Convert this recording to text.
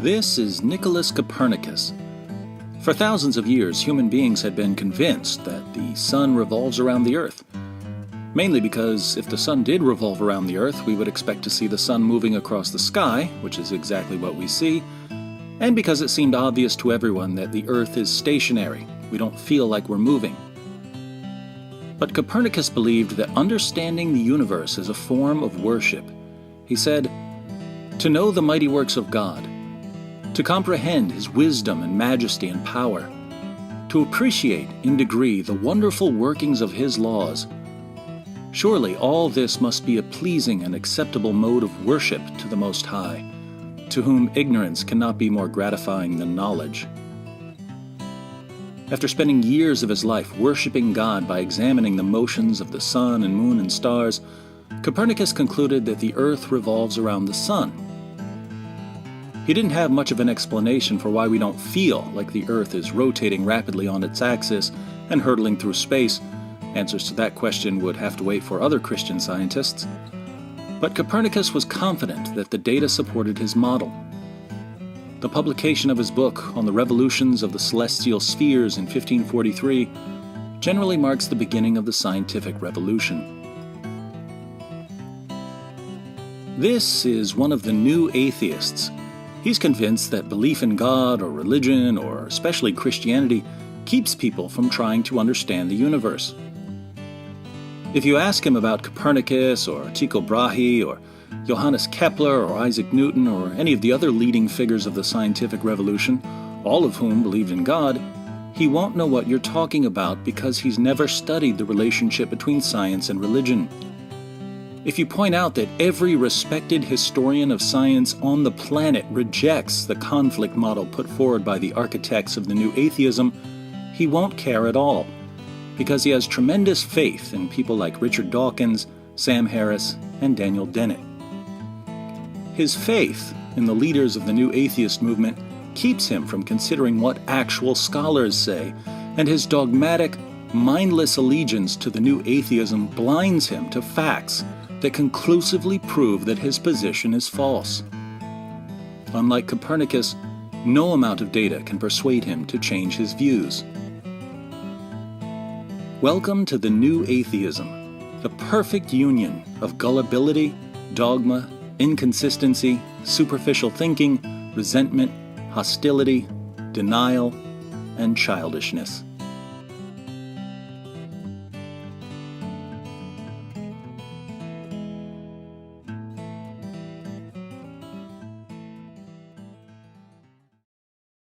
This is Nicolaus Copernicus. For thousands of years, human beings had been convinced that the sun revolves around the earth. Mainly because if the sun did revolve around the earth, we would expect to see the sun moving across the sky, which is exactly what we see, and because it seemed obvious to everyone that the earth is stationary. We don't feel like we're moving. But Copernicus believed that understanding the universe is a form of worship. He said, "To know the mighty works of God, to comprehend His wisdom and majesty and power, to appreciate in degree the wonderful workings of His laws. Surely all this must be a pleasing and acceptable mode of worship to the Most High, to whom ignorance cannot be more gratifying than knowledge." After spending years of his life worshiping God by examining the motions of the sun and moon and stars, Copernicus concluded that the earth revolves around the sun. He didn't have much of an explanation for why we don't feel like the earth is rotating rapidly on its axis and hurtling through space. Answers to that question would have to wait for other Christian scientists. But Copernicus was confident that the data supported his model. The publication of his book on the revolutions of the celestial spheres in 1543 generally marks the beginning of the scientific revolution. This is one of the new atheists. He's convinced that belief in God or religion, or especially Christianity, keeps people from trying to understand the universe. If you ask him about Copernicus or Tycho Brahe or Johannes Kepler or Isaac Newton or any of the other leading figures of the scientific revolution, all of whom believed in God, he won't know what you're talking about because he's never studied the relationship between science and religion. If you point out that every respected historian of science on the planet rejects the conflict model put forward by the architects of the new atheism, he won't care at all, because he has tremendous faith in people like Richard Dawkins, Sam Harris, and Daniel Dennett. His faith in the leaders of the new atheist movement keeps him from considering what actual scholars say, and his dogmatic, mindless allegiance to the new atheism blinds him to facts that conclusively prove that his position is false. Unlike Copernicus, no amount of data can persuade him to change his views. Welcome to the new atheism, the perfect union of gullibility, dogma, inconsistency, superficial thinking, resentment, hostility, denial, and childishness.